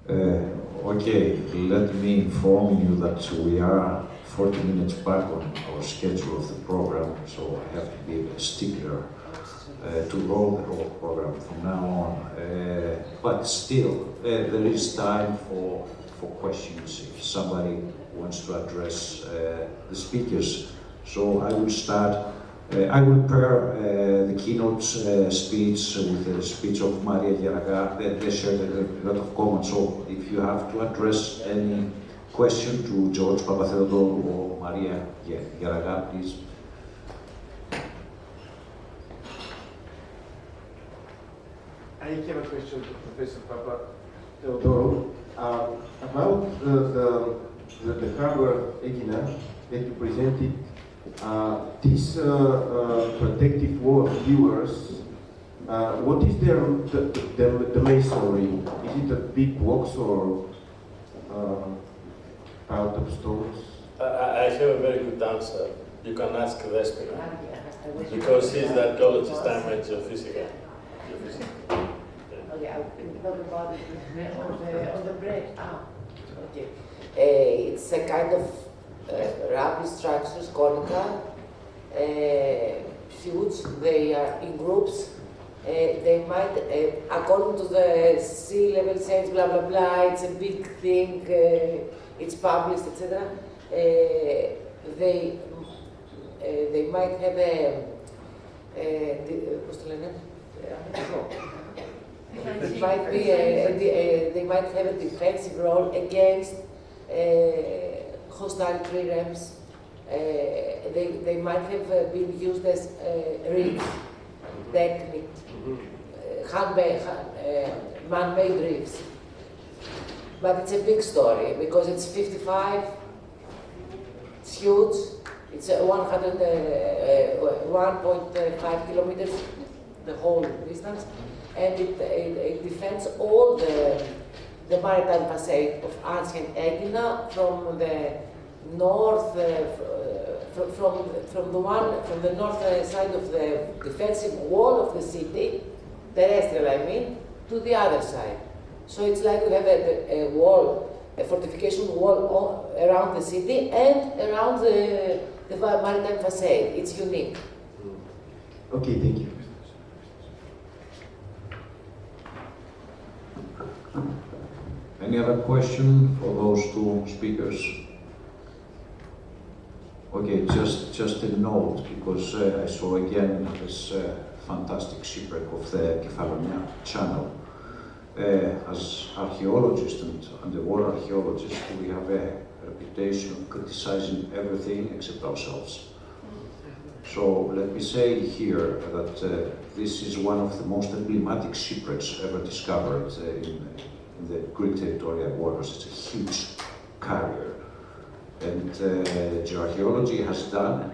Okay, let me inform you that we are 40 minutes back on our schedule of the program, so I have to be a stickler to roll the whole program from now on. But still, there is time for questions if somebody wants to address the speakers. So I will start. I will pair the keynote speech with the speech of Maria Geraga. They shared a lot of comments, so if you have to address any question to George Papatheodorou or Maria Geraga, please. I have a question to Professor Papatheodorou about the hardware Xenia that you presented. This protective wall of viewers, what is the masonry? Is it a big box or out of stones? I have a very good answer. You can ask Vespina, because she's the archaeologist, I'm a geophysical. Okay, I will talk about it on the break. Okay. It's a kind of rapid structures, conical, huge. They are in groups. They might, according to the sea level change, blah blah blah. It's a big thing. It's published, etc. They might have they might have a defensive role against hostile triremes. They might have been used as reef technique, man-made reefs. But it's a big story because it's 55. It's huge. It's 1.5 kilometers, the whole distance, and it defends all the maritime facade of ancient Aegina from the north, from the north side of the defensive wall of the city, terrestrial I mean, to the other side. So it's like we have a wall, a fortification wall around the city and around the maritime facade. It's unique. Okay, thank you. Any other question for those two speakers? Okay, just a note, because I saw again this fantastic shipwreck of the Kefalonia Channel. As archaeologists and underwater archaeologists, we have a reputation of criticizing everything except ourselves. So let me say here that this is one of the most emblematic shipwrecks ever discovered in the Greek territorial waters. It's a huge carrier. And geoarchaeology has done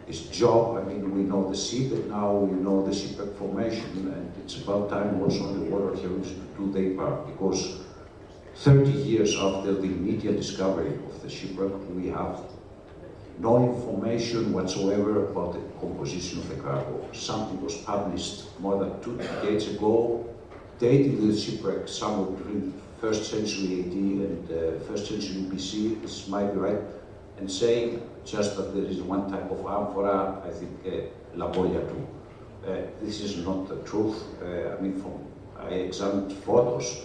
its job. I mean, we know the sea, but now we know the shipwreck formation, and it's about time also the water archaeologists to do their part, because 30 years after the immediate discovery of the shipwreck, we have no information whatsoever about the composition of the cargo. Something was published more than 2 decades ago, dating the shipwreck somewhere between 1st century AD and 1st century BC, this might be right, and saying just that there is one type of amphora, I think Laboya too. This is not the truth. I mean, I examined photos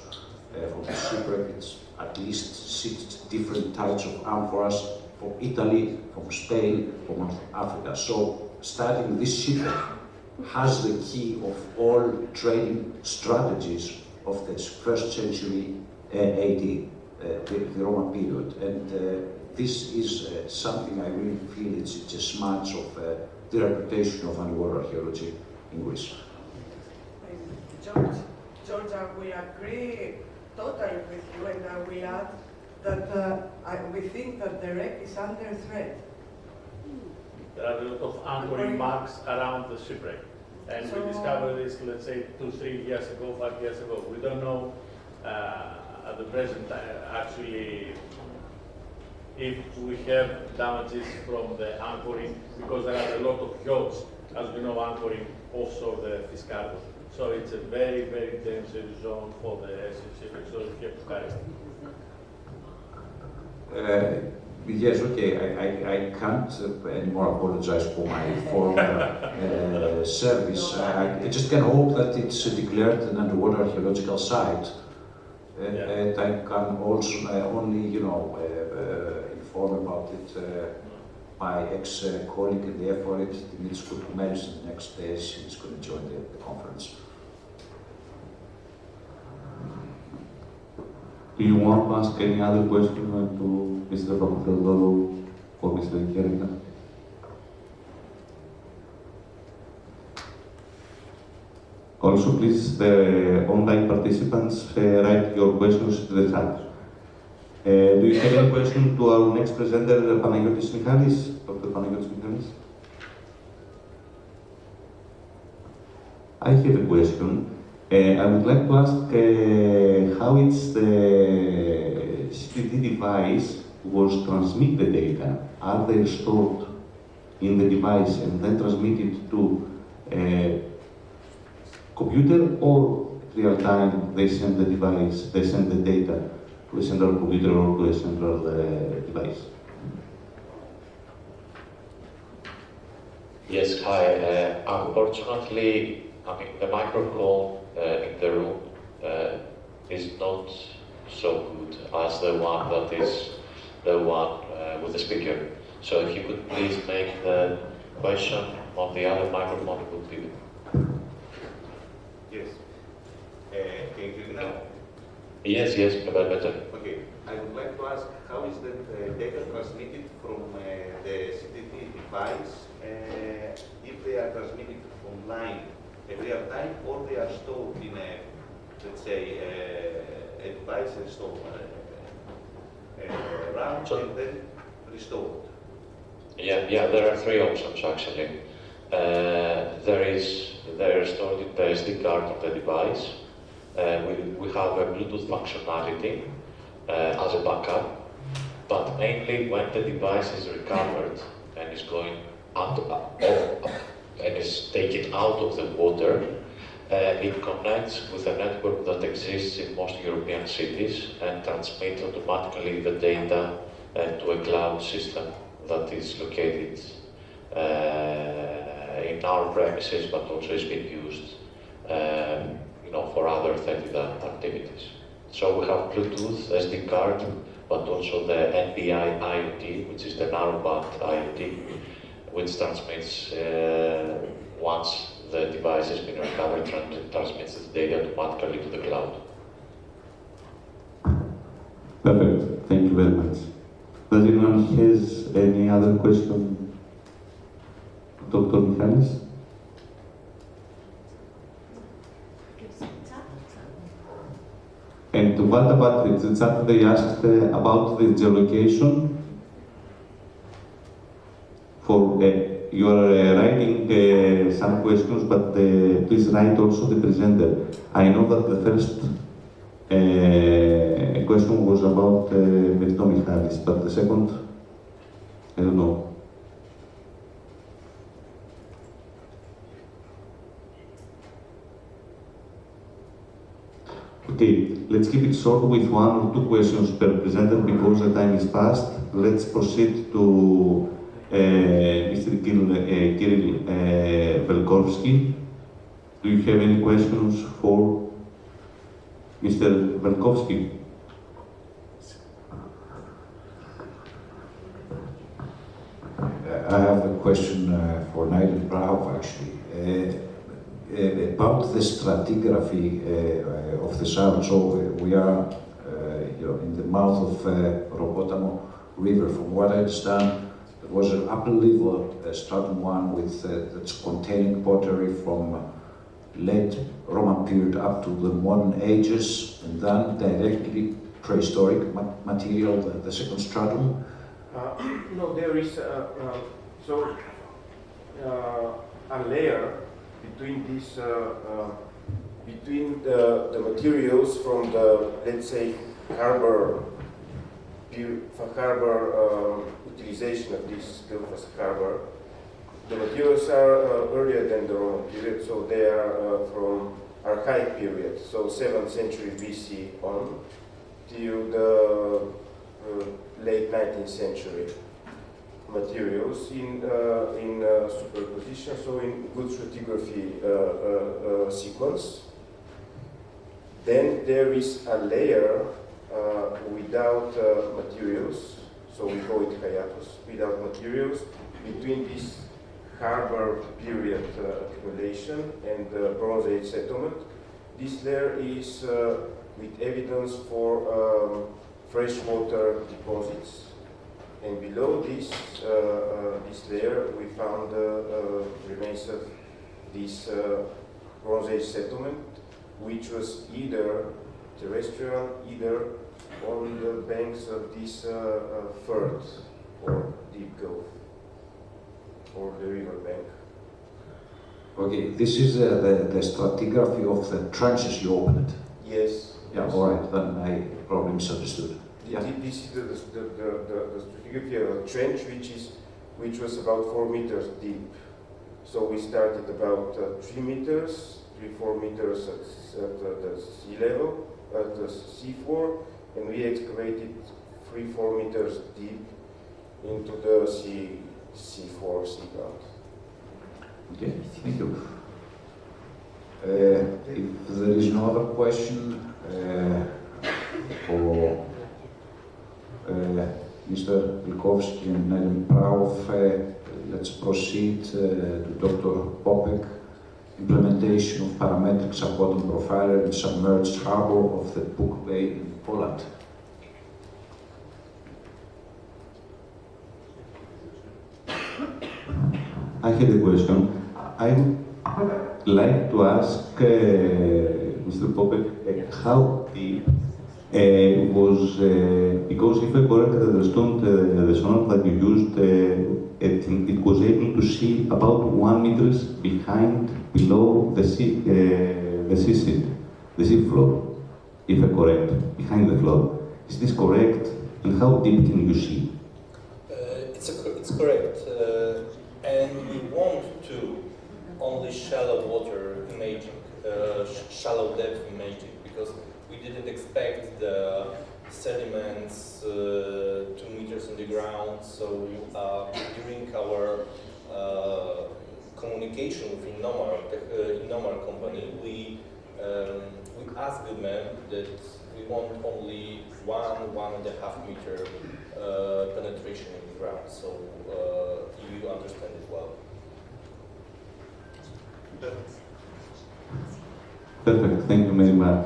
from the shipwreck. It's at least 6 different types of amphoras from Italy, from Spain, from North Africa. So studying this shipwreck has the key of all trading strategies of the 1st century AD, the Roman period. And this is something I really feel it's a smudge of the reputation of underwater archaeology in Greece. Georgia, we agree totally with you, and I will add that we think that the wreck is under threat. There are a lot of anchoring marks around the shipwreck. And we discovered this, let's say, 2-3 years ago, 5 years ago. We don't know at the present actually if we have damages from the anchoring, because there are a lot of yachts, as we know, anchoring offshore the fish cargo. So it's a very, very danger zone for the shipwreck, so you have to carry it. Yes, okay, I can't anymore apologize for my former service. I just can hope that it's declared an underwater archaeological site. And I can also only, inform about it my ex-colleague in the effort, Dimitris Kourkoumelis, in the next days he's going to join the conference. Do you want to ask any other question to Mr. Domotel or Mr. Gerina? Also, please, the online participants, write your questions to the chat. Do you have any question to our next presenter, Panagiotis Michalis, Dr. Panagiotis Michalis? I have a question. I would like to ask how it's the CCD device was transmit the data. Are they stored in the device and then transmitted to a computer, or real time they send the device, they send the data to a central computer or to a central device? Yes, hi. Unfortunately, the microphone in the room is not so good as the one that is the one with the speaker. So if you could please make the question on the other microphone, it would be. Yes. Can you hear me now? Yes, better. Okay. I would like to ask how is the data transmitted from the CCD device, if they are transmitted online in real time, or they are stored in a, let's say, a device and stored RAM and then restored? Yeah, there are three options actually. They're stored in the SD card of the device. We have a Bluetooth functionality as a backup, but mainly when the device is recovered and is going out and is taken out of the water, it connects with a network that exists in most European cities and transmits automatically the data to a cloud system that is located in our premises, but also is being used for other theft activities. So we have Bluetooth, SD card, but also the NB IoT, which is the narrowband IoT, which transmits, once the device has been recovered, transmits the data automatically to the cloud. Perfect. Thank you very much. Does anyone has any other question? Dr. Michalis? And what about the chat? They asked about the geolocation. For you are writing some questions, but please write also the presenter. I know that the first question was about Dr. Michalis, but the second, I don't know. Okay, let's keep it short with one or two questions per presenter because the time is past. Let's proceed to Mr. Kirill Velkovsky. Do you have any questions for Mr. Velkovsky? I have a question for Nigel Brauf, actually. About the stratigraphy of the sound. So we are in the mouth of Robotamo River. From what I understand, there was an upper level, stratum 1, with that's containing pottery from late Roman period up to the modern ages, and then directly prehistoric material, the second stratum. No, there is a layer between these, between the materials from the, let's say, harbor utilization of this built as a harbor, The materials are earlier than the Roman period, so they are from archaic period, so 7th century BC on till the late 19th century. Materials in superposition, so in good stratigraphy sequence. Then there is a layer without materials, so we call it hiatus, without materials, between this harbor period accumulation and the Bronze Age settlement. This layer is with evidence for freshwater deposits. And below this layer, we found remains of this Bronze Age settlement, which was either terrestrial, either on the banks of this Firth or Deep Gulf, or the river bank. Okay, this is the stratigraphy of the trenches you opened. Yes. Yeah, yes. all right, then I probably misunderstood. Yeah. This is the stratigraphy of a trench which was about 4 meters deep. So we started about 3 meters, 3-4 meters at the sea level, at the seafloor, and we excavated 3-4 meters deep into the seafloor, sea ground. Okay, thank you. If there is no other question for Mr. Wilkowski and Madam Prauf, let's proceed to Dr. Popek. Implementation of parametric subbottom profiler in submerged harbor of the Buk Bay in Poland. I had a question. I would like to ask Mr. Popek how deep was, because if I correctly understood the sonar that you used, it was able to see about 1 meter below the sea floor, if I correct, behind the floor. Is this correct? And how deep can you see? It's correct. And we want to only shallow water imaging, shallow depth imaging, because we didn't expect the sediments 2 meters in the ground. So during our communication with Innomar company, we asked them that we want only 1.5 meter penetration in the ground. So you understand it well. Perfect, thank you very much.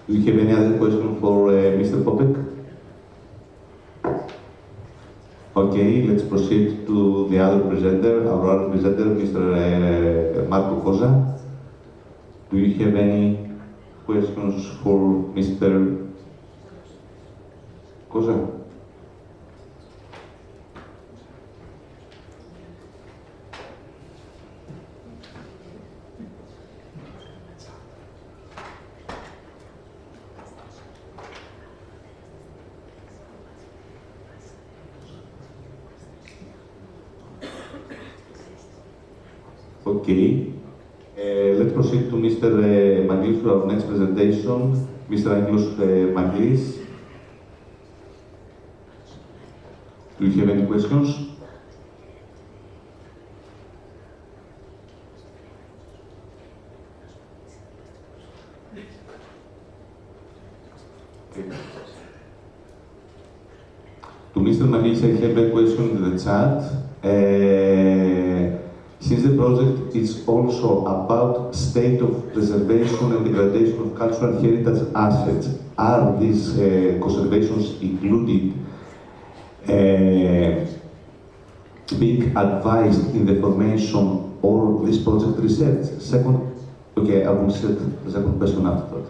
Do you have any other question for Mr. Popek? Okay, let's proceed to the other presenter, our other presenter, Mr. Marco Cosa. Do you have any questions for Mr. Cosa? Okay, let's proceed to Mr. Maglis for our next presentation. Mr. Angelos Maglis. Do you have any questions? Okay. To Mr. Maglis, I have a question in the chat. Since the project is also about state of preservation and degradation of cultural heritage assets, are these conservations included being advised in the formation or this project research? Second, okay, I will set the second question after that.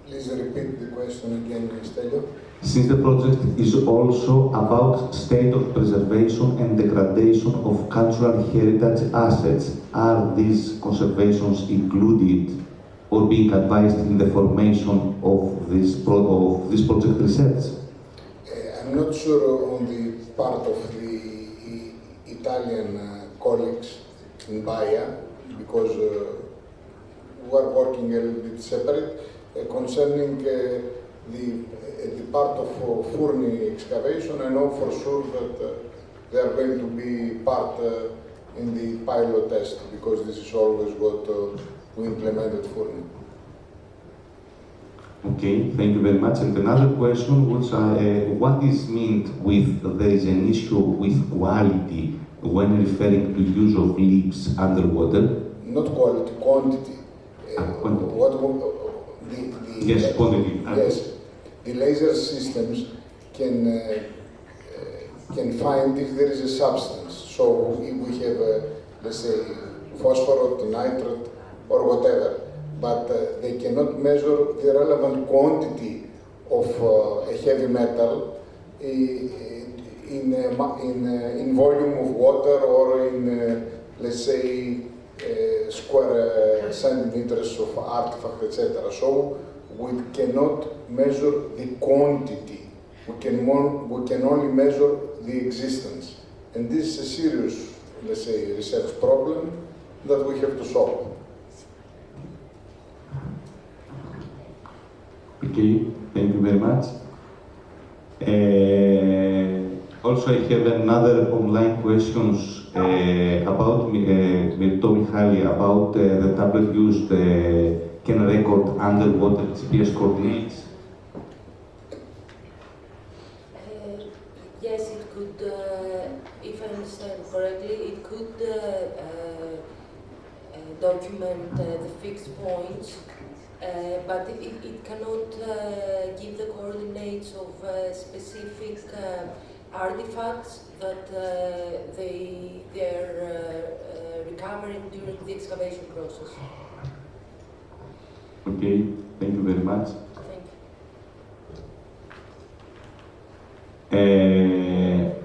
Please repeat the question again, Stelio. Since the project is also about state of preservation and degradation of cultural heritage assets, are these conservations included or being advised in the formation of this project research? I'm not sure on the part of the Italian colleagues in Baia, because we are working a little bit separate, concerning the part of Furni excavation. I know for sure that they are going to be part in the pilot test, because this is always what we implemented Furni. Okay, thank you very much. And another question was, what is meant with there is an issue with quality when referring to use of leaps underwater? Not quality, quantity. Quantity. Yes, quantity. Yes, the laser systems can find if there is a substance. So if we have, let's say, phosphorus, nitrate, or whatever, but they cannot measure the relevant quantity of a heavy metal in volume of water, or in, let's say, square centimeters of artifact, etc. So we cannot measure the quantity. We can only measure the existence. And this is a serious, let's say, research problem that we have to solve. Okay, thank you very much. Also, I have another online questions about Mirto Michali, about the tablet used can record underwater GPS coordinates. Yes, it could, if I understand correctly, it could document the fixed points, but it cannot give the coordinates of specific artifacts that they're recovering during the excavation process. Okay, thank you very much. Thank you.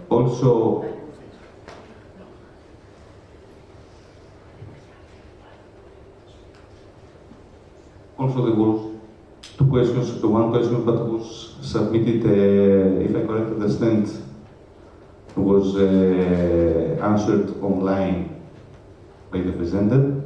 Also, there was two questions. The one question that was submitted, if I correctly understand, was answered online by the presenter.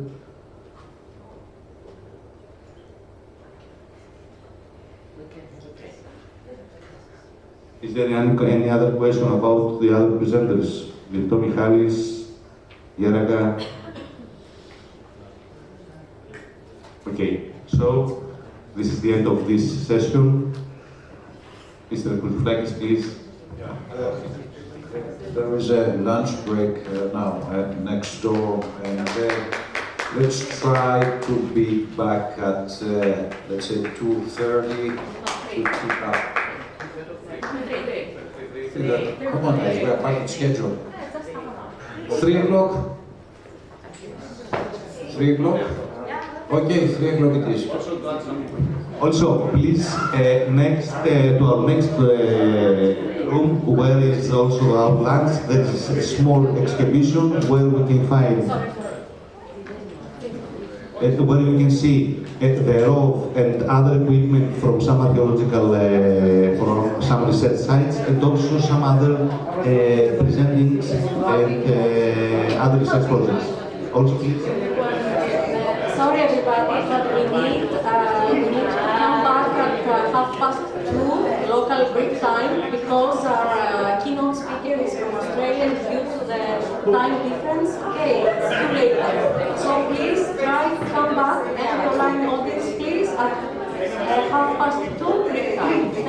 Is there any other question about the other presenters? Mirto Michalis, Yeraga? Okay, so this is the end of this session. Mr. Kulflakis, please. Yeah. There is a lunch break now next door, and let's try to be back at, let's say, 2:30 to keep up. Come on, guys, we are back on schedule. 3 o'clock? 3 o'clock? Okay, 3 o'clock it is. Also, please, next to our next room, where is also our lunch, there is a small exhibition where we can find, where you can see the rov and other equipment from some archaeological, from some research sites, and also some other presentings and other research projects. Also, please. Sorry everybody, but we need to come back at 2:30 local Greek time, because our keynote speaker is from Australia, and due to the time difference, okay, it's too late. So please try to come back, and the online audience please at 2:30 Greek time.